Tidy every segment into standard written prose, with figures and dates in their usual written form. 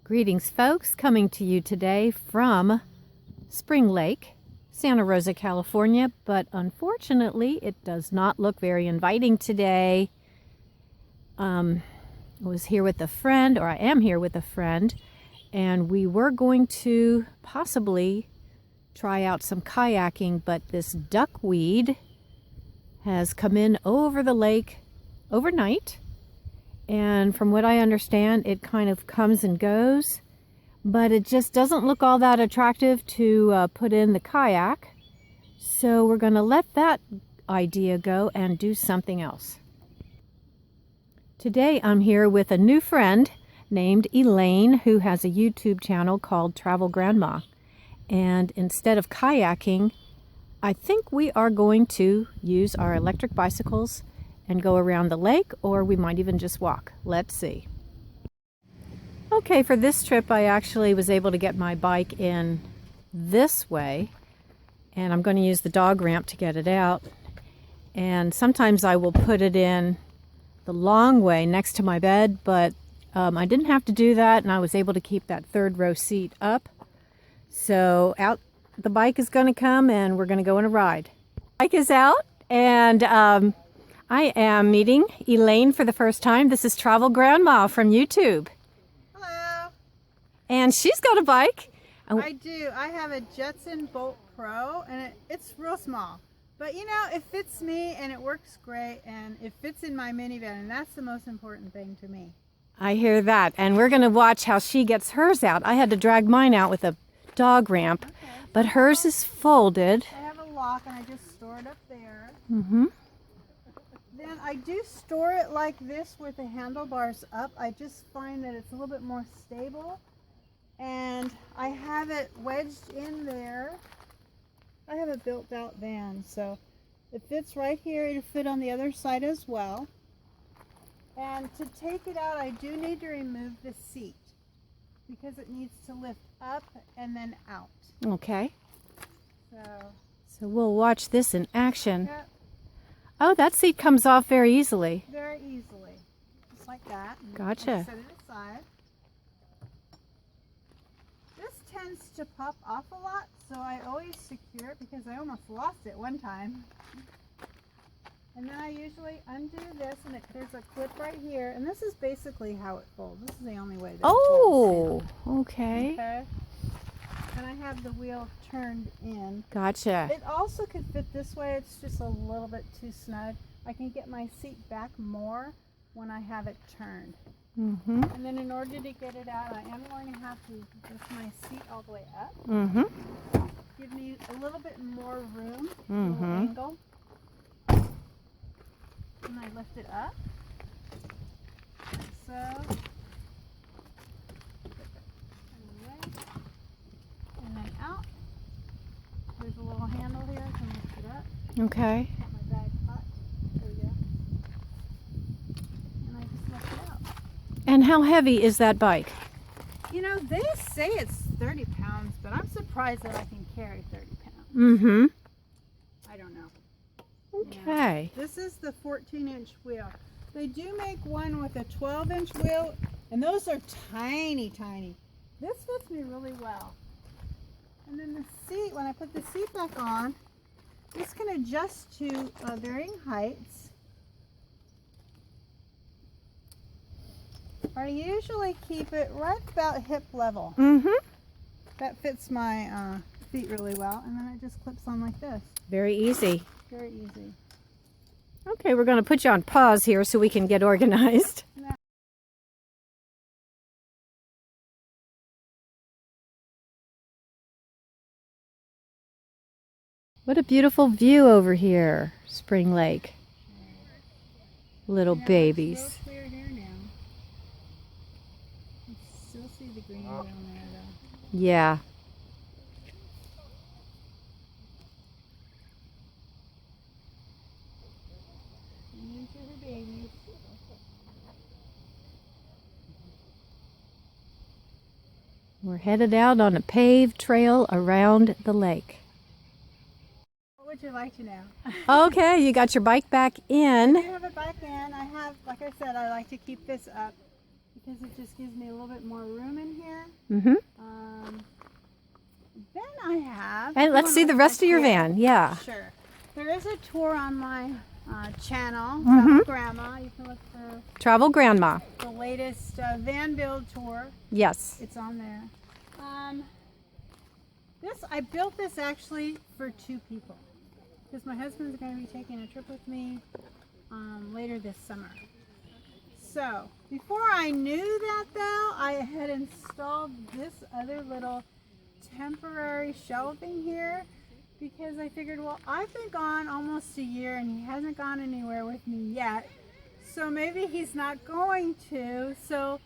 Greetings, folks, coming to you today from Spring Lake, Santa Rosa, California, but unfortunately it does not look very inviting today. I was here with a friend, or I am here with a friend, and we were going to possibly try out some kayaking, but this duckweed has come in over the lake overnight. And from what I understand, it kind of comes and goes, but it just doesn't look all that attractive to put in the kayak. So we're going to let that idea go and do something else. Today I'm here with a new friend named Elaine, who has a YouTube channel called Travel Grandma. And instead of kayaking, I think we are going to use our electric bicycles and go around the lake, or we might even just walk. Let's see. Okay, for this trip I actually was able to get my bike in this way, and I'm going to use the dog ramp to get it out. And sometimes I will put it in the long way next to my bed, but I didn't have to do that, and I was able to keep that third row seat up. So out the bike is going to come, and we're going to go on a ride. Bike is out, and I am meeting Elaine for the first time. This is Travel Grandma from YouTube. Hello. And she's got a bike. I do. I have a Jetson Bolt Pro, and it's real small. But you know, it fits me, and it works great, and it fits in my minivan, and that's the most important thing to me. I hear that. And we're going to watch how she gets hers out. I had to drag mine out with a dog ramp, okay, but hers is folded. I have a lock, and I just store it up there. Mm-hmm. Then I do store it like this with the handlebars up. I just find that it's a little bit more stable. And I have it wedged in there. I have a built out van, so it fits right here. It'll fit on the other side as well. And to take it out, I do need to remove the seat because it needs to lift up and then out. Okay. So we'll watch this in action. Yep. Oh, that seat comes off very easily. Very easily. Just like that. And gotcha. Set it aside. This tends to pop off a lot, so I always secure it because I almost lost it one time. And then I usually undo this, and there's a clip right here, and this is basically how it folds. This is the only way that it folds. Okay. Okay. And I have the wheel turned in. Gotcha. It also could fit this way. It's just a little bit too snug. I can get my seat back more when I have it turned. Mm-hmm. And then in order to get it out, I am going to have to lift my seat all the way up. Mm-hmm. Give me a little bit more room, Mm-hmm. a little angle. And I lift it up. So, and then out. There's a little handle here. I can lift it up. Okay. Got my bag caught. There we go. And I just lift it out. And how heavy is that bike? You know, they say it's 30 pounds, but I'm surprised that I can carry 30 pounds. Mm-hmm. I don't know. Okay. Yeah. This is the 14-inch wheel. They do make one with a 12-inch wheel, and those are tiny, tiny. This fits me really well. And then the seat, when I put the seat back on, this can adjust to varying heights. I usually keep it right about hip level. Mm-hmm. That fits my feet really well, and then it just clips on like this. Very easy. Very easy. Okay, we're going to put you on pause here so we can get organized. What a beautiful view over here, Spring Lake. Little babies. It's real clear here now. You still see the green down there though. Yeah. And into the babies. We're headed out on a paved trail around the lake. What would you like to know? Okay, you got your bike back in. I do have it back in. I have, like I said, I like to keep this up because it just gives me a little bit more room in here. Mm-hmm. Then I have... And let's see the rest of your van. Yeah. Sure. There is a tour on my channel, Mm-hmm. Travel Grandma. You can look for Travel Grandma. the latest van build tour. Yes. It's on there. I built this actually for 2 people because my husband's going to be taking a trip with me later this summer. So before I knew that though, I had installed this other little temporary shelving here because I figured, well, I've been gone almost a year and he hasn't gone anywhere with me yet. So maybe he's not going to. So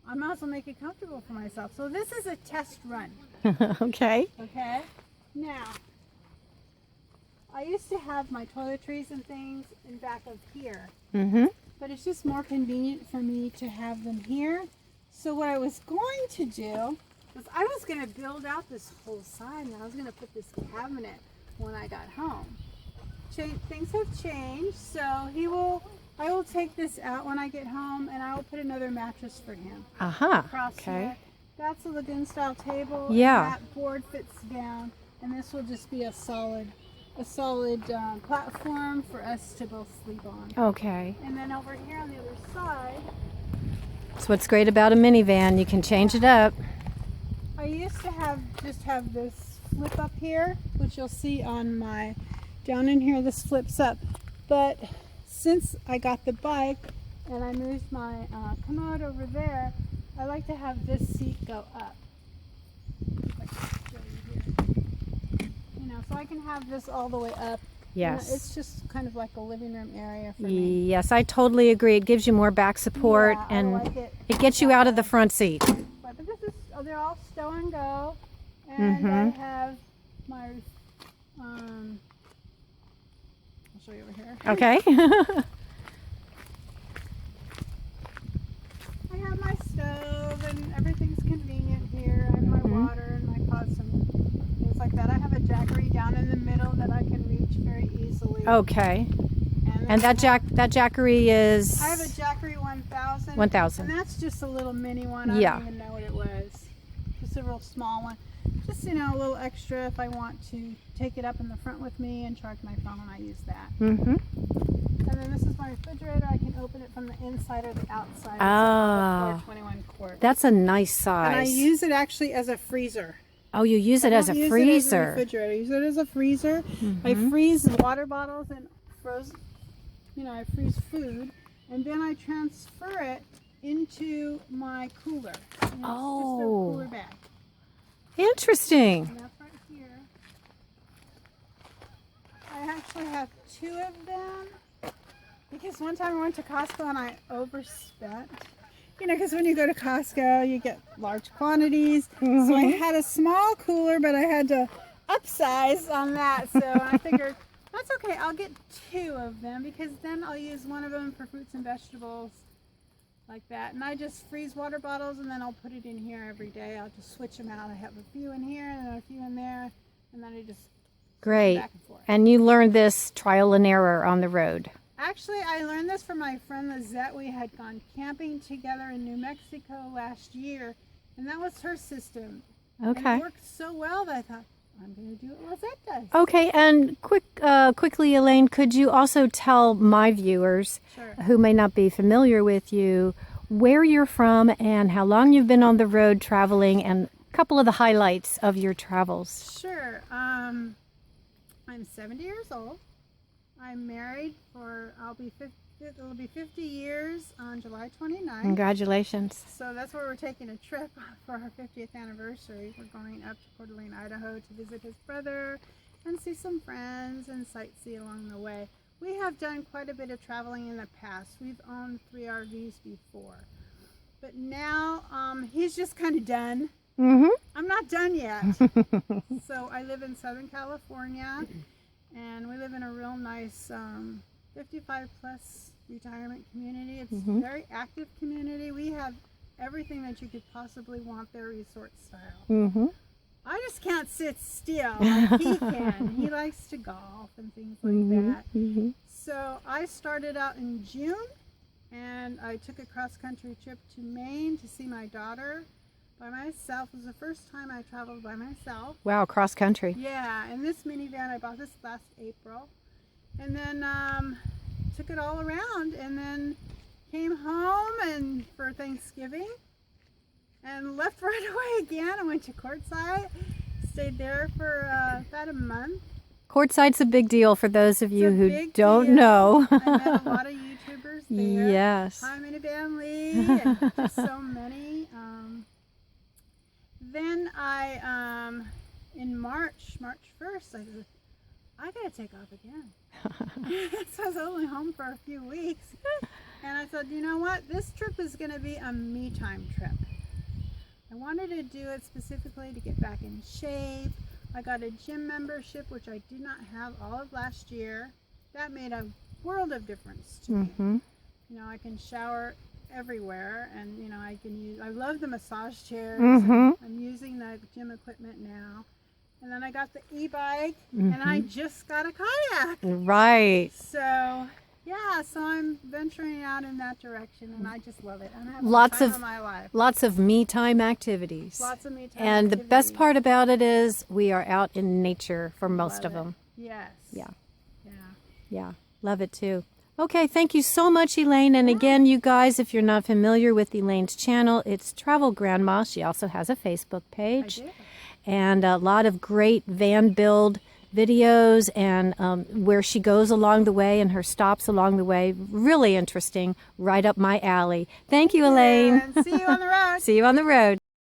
I might as well make it comfortable for myself. So this is a test run. Okay. Okay. Now, I used to have my toiletries and things in back of here. Mm-hmm. But it's just more convenient for me to have them here. So what I was going to do was I was going to build out this whole side and I was going to put this cabinet when I got home. Things have changed, so I will take this out when I get home and I will put another mattress for him. Across Okay. here. That's a lagoon style table. Yeah. And that board fits down, and this will just be a solid platform for us to both sleep on. Okay. And then over here on the other side, That's what's great about a minivan. You can change it up. I used to have this flip up here, which you'll see on my down in here. This flips up, but since I got the bike and I moved my commode over there, I like to have this seat go up. Like show you here. You know, so I can have this all the way up. Yes. You know, it's just kind of like a living room area for me. Yes, I totally agree. It gives you more back support Yeah, I and like it. it gets you out of the front seat. But this is, they're all stow and go, and I have my, I'll show you over here. Okay. I have my stove and everything's convenient here. I have my water and my pots and things like that. I have a jackery down in the middle that I can reach very easily. Okay. then And that jackery is... I have a jackery 1000. 1000. And that's just a little mini one. I Yeah. don't even know what it was. Just a real small one. Just, you know, a little extra if I want to take it up in the front with me and charge my phone. I use that. Mm-hmm. And then this is my refrigerator. I can open it from the inside or the outside. Ah. It's 421 quart. That's a nice And I size. use it actually as a freezer. Oh, you use it as a I don't use it as a freezer. refrigerator. I use it as a freezer. I freeze water bottles and frozen. You know, I freeze food, and then I transfer it into my cooler. And it's just a cooler bag. Interesting. And that's right here. I actually have 2 of them because one time I went to Costco and I overspent. You know, because when you go to Costco, you get large quantities. So I had a small cooler, but I had to upsize on that. So I figured, that's okay, I'll get 2 of them because then I'll use one of them for fruits and vegetables like that. And I just freeze water bottles and then I'll put it in here every day. I'll just switch them out. I have a few in here and then a few in there. And then I just Great. back and forth. And you learned this trial and error on the road. Actually, I learned this from my friend Lizette. We had gone camping together in New Mexico last year, and that was her system. And Okay. it worked so well that I thought, I'm going to do what Lizette does. Okay, and quickly, Elaine, could you also tell my viewers Sure. who may not be familiar with you where you're from and how long you've been on the road traveling and a couple of the highlights of your travels? Sure. I'm 70 years old. I'm married it'll be 50 years on July 29th. Congratulations. So that's where we're taking a trip for our 50th anniversary. We're going up to Coeur d'Alene, Idaho to visit his brother and see some friends and sightsee along the way. We have done quite a bit of traveling in the past. We've owned 3 RVs before. But now he's just kind of done. Mm-hmm. I'm not done yet. So I live in Southern California. And we live in a real nice 55 plus retirement community. It's a very active community. We have everything that you could possibly want there, resort style. Mm-hmm. I just can't sit still like he can. He likes to golf and things like that. Mm-hmm. So I started out in June and I took a cross country trip to Maine to see my daughter. by myself. It was the first time I traveled by myself. Wow, cross country. Yeah, and this minivan, I bought this last April. And then took it all around, and then came home and for Thanksgiving and left right away again. I went to Quartzsite, stayed there for about a month. Quartzsite's a big deal for those of you It's a who big don't deal. know. I met a lot of YouTubers there. Yes. Hi, Minivan Lee, and just so many. Then I, in March 1st, I said, I gotta take off again. So I was only home for a few weeks. And I said, you know what? This trip is gonna be a me time trip. I wanted to do it specifically to get back in shape. I got a gym membership, which I did not have all of last year. That made a world of difference to me. You know, I can shower everywhere, and you know, I love the massage chairs. I'm using the gym equipment now. And then I got the e-bike, and I just got a kayak. Right. So yeah, so I'm venturing out in that direction, and I just love it. I'm having Lots the of time of my life. Lots of me time activities. Lots of me time And the best activities. part about it is we are out in nature for most Love of them. it. Yes. Yeah. Yeah. Yeah, love it too. Okay, thank you so much, Elaine. And again, you guys, if you're not familiar with Elaine's channel, it's Travel Grandma. She also has a Facebook I page. do. And a lot of great van build videos and where she goes along the way and her stops along the way. Really interesting, right up my alley. Thank you, Elaine. And see you on the road. See you on the road.